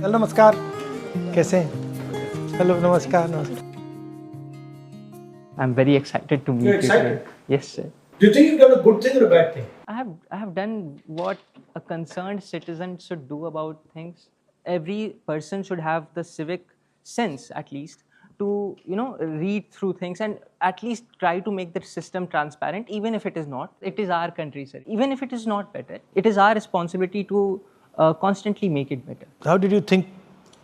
Hello नमस्कार, कैसे हैं? हेलो नमस्कार नमस्कार. I'm very excited to meet You're you excited? today. Yes, sir. Do you think you've done a good thing or a bad thing? I have done what a concerned citizen should do about things. Every person should have the civic sense, at least, to read through things and at least try to make the system transparent, even if it is not. It is our country, sir. Even if it is not better, it is our responsibility to constantly make it better. How did you think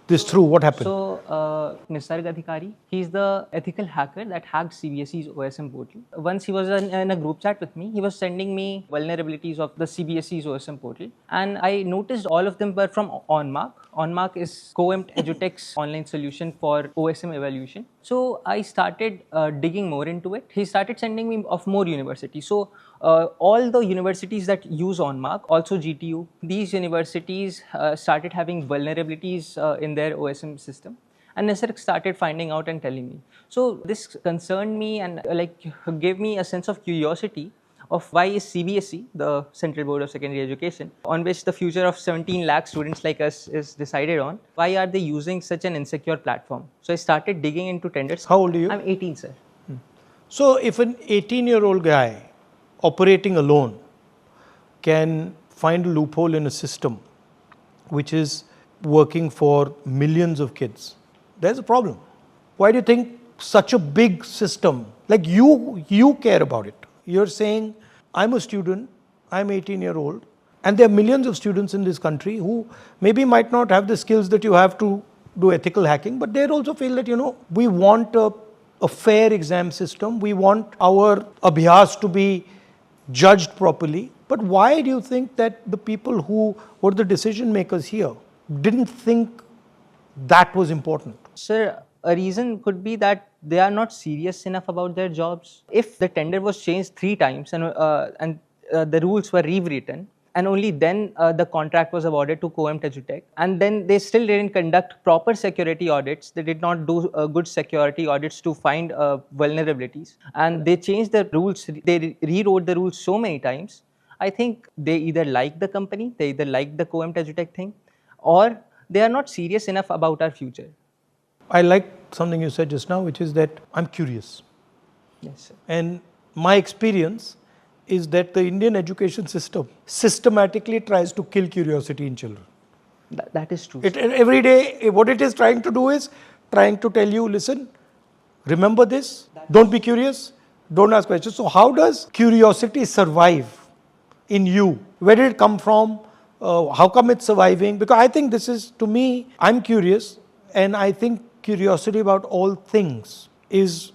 this through? What happened? So, Nisarg Adhikari, he's the ethical hacker that hacked CBSE's OSM portal. Once he was in a group chat with me, he was sending me vulnerabilities of the CBSE's OSM portal. And I noticed all of them were from OnMark. OnMark is COEMPT EduTech's online solution for OSM evaluation. So I started digging more into it. He started sending me of more universities. So all the universities that use OnMark, also GTU, these universities started having vulnerabilities in their OSM system. And Nisarg started finding out and telling me. So this concerned me and gave me a sense of curiosity of why is CBSE, the Central Board of Secondary Education, on which the future of 17 lakh students like us is decided on, why are they using such an insecure platform? So I started digging into tenders. How old are you? I'm 18, sir. So if an 18-year-old guy operating alone can find a loophole in a system which is working for millions of kids, there's a problem. Why do you think such a big system, like you care about it? You're saying, I'm a student, I'm 18-year-old, and there are millions of students in this country who maybe might not have the skills that you have to do ethical hacking, but they also feel that, we want a fair exam system, we want our abhyas to be judged properly. But why do you think that the people who were the decision makers here didn't think that was important? Sir, a reason could be that they are not serious enough about their jobs. If the tender was changed 3 times and the rules were rewritten, and only then the contract was awarded to COEMPT EduTech, and then they still didn't conduct proper security audits. They did not do good security audits to find vulnerabilities, and they changed the rules. They rewrote the rules so many times. I think they either like the company, they either like the COEMPT EduTech thing, or they are not serious enough about our future. I like something you said just now, which is that I'm curious. Yes, sir. And my experience is that the Indian education system systematically tries to kill curiosity in children. That is true. Every day, what it is trying to do is trying to tell you, listen, remember this, don't be curious, don't ask questions. So how does curiosity survive in you? Where did it come from? How come it's surviving? Because I think this is, to me, I'm curious, and I think curiosity about all things is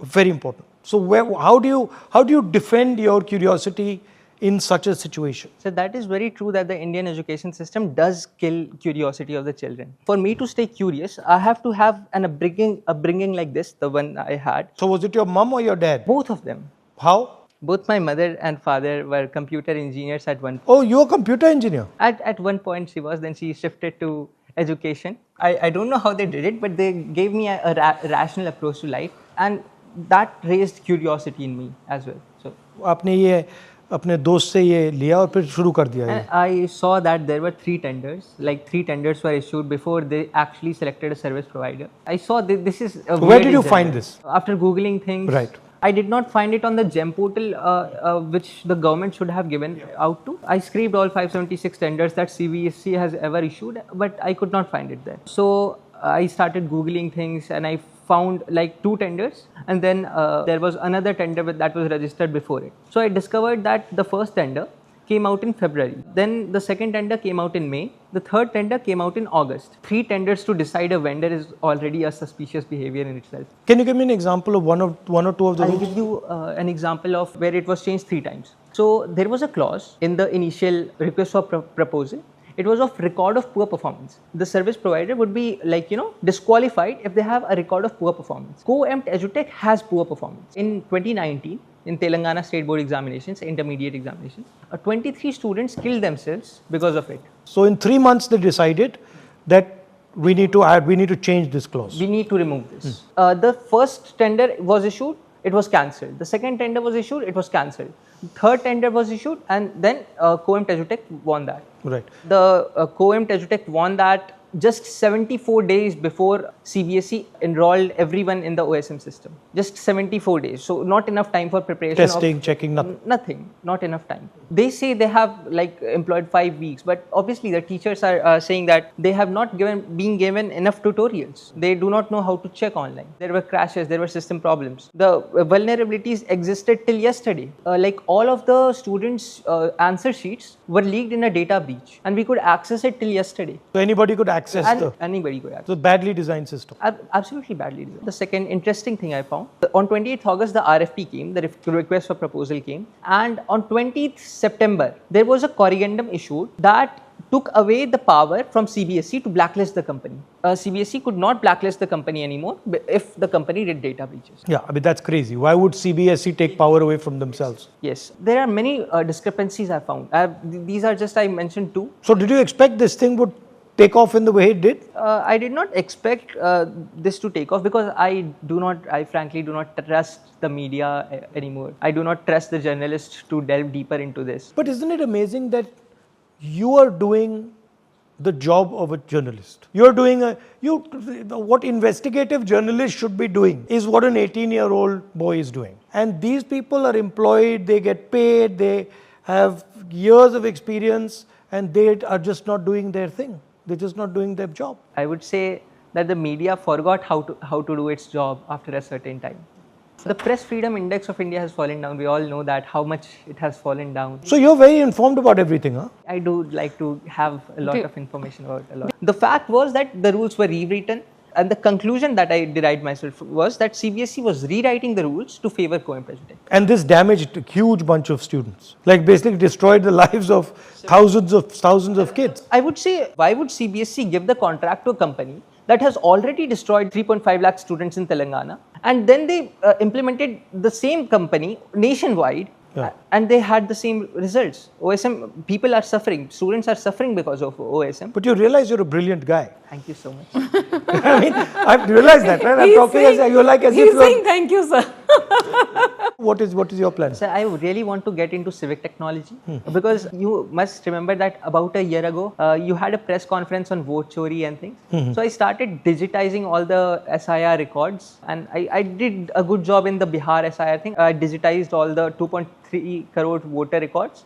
very important. So how do you defend your curiosity in such a situation? So that is very true that the Indian education system does kill curiosity of the children. For me to stay curious, I have to have an upbringing like this, the one I had. So was it your mom or your dad? Both of them. How? Both my mother and father were computer engineers at one point. Oh, you're a computer engineer? At one point she was, then she shifted to education. I don't know how they did it, but they gave me a rational approach to life, and that raised curiosity in me as well. So आपने ये अपने दोस्त से ये लिया और फिर शुरू कर दिया ये? And I saw that there were 3 tenders. Like 3 tenders were issued before they actually selected a service provider. I saw this is a So where did you find this? After googling things, Right. I did not find it on the GEM portal, which the government should have given out to. I scraped all 576 tenders that CBSE has ever issued, but I could not find it there. So I started googling things, and I found like 2 tenders, and then there was another tender that was registered before it. So I discovered that the first tender came out in February. Then the second tender came out in May. The third tender came out in August. 3 tenders to decide a vendor is already a suspicious behavior in itself. Can you give me an example of one or two of the I'll rules? give you an example of where it was changed 3 times. So there was a clause in the initial request for proposal. It was of record of poor performance. The service provider would be disqualified if they have a record of poor performance. COEMPT EduTech has poor performance. In 2019, in Telangana State Board examinations, intermediate examinations, 23 students killed themselves because of it. So in 3 months they decided that we need to change this clause. We need to remove this. The first tender was issued, it was cancelled. The second tender was issued, it was cancelled. Third tender was issued, and then COEMPT EduTech won that. Right. The COEMPT EduTech won that just 74 days before CBSE enrolled everyone in the OSM system. Just 74 days. So not enough time for preparation. Testing, checking, nothing. Nothing. Not enough time. They say they have like employed 5 weeks, but obviously the teachers are saying that they have not been given enough tutorials. They do not know how to check online. There were crashes, there were system problems. The vulnerabilities existed till yesterday. Like all of the students' answer sheets were leaked in a data breach, and we could access it till yesterday. So anybody could access anybody could access. So badly designed system. Absolutely badly designed. The second interesting thing I found, on 28th August the RFP came, the request for proposal came, and on 20th September there was a corrigendum issued that took away the power from CBSE to blacklist the company. CBSE could not blacklist the company anymore if the company did data breaches. Yeah, I mean that's crazy. Why would CBSE take power away from themselves? Yes, there are many discrepancies I found. These are just, I mentioned two. So did you expect this thing would take off in the way it did? I did not expect this to take off because I frankly do not trust the media anymore. I do not trust the journalists to delve deeper into this. But isn't it amazing that you are doing the job of a journalist? You are doing what investigative journalists should be doing is what an 18-year-old boy is doing. And these people are employed, they get paid, they have years of experience, and they are just not doing their thing. They're just not doing their job. I would say that the media forgot how to do its job after a certain time. The press freedom index of India has fallen down. We all know that, how much it has fallen down. So you're very informed about everything, huh? I do like to have a lot of information about a lot. The fact was that the rules were rewritten, and the conclusion that I derived myself was that CBSE was rewriting the rules to favor COEMPT. And this damaged a huge bunch of students, like basically destroyed the lives of thousands of kids. I would say, why would CBSE give the contract to a company that has already destroyed 3.5 lakh students in Telangana, and then they implemented the same company nationwide, and they had the same results? OSM, people are suffering, students are suffering because of OSM. But you realize you're a brilliant guy. Thank you so much. I mean, I've realized that, right? I'm talking as you're like as if He's saying thank you, sir. What is your plan? So I really want to get into civic technology because you must remember that about a year ago, you had a press conference on vote chori and things. So I started digitizing all the SIR records, and I did a good job in the Bihar SIR thing. I digitized all the 2.3 crore voter records.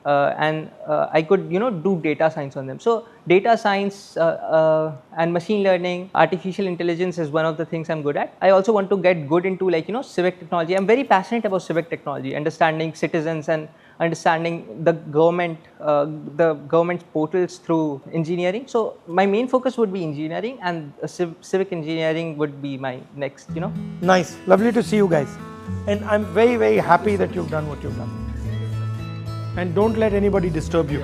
And I could, do data science on them. So data science and machine learning, artificial intelligence is one of the things I'm good at. I also want to get good into civic technology. I'm very passionate about civic technology, understanding citizens and understanding the government's portals through engineering. So my main focus would be engineering, and civic engineering would be my next, Nice. Lovely to see you guys. And I'm very, very happy that you've done what you've done. And don't let anybody disturb you.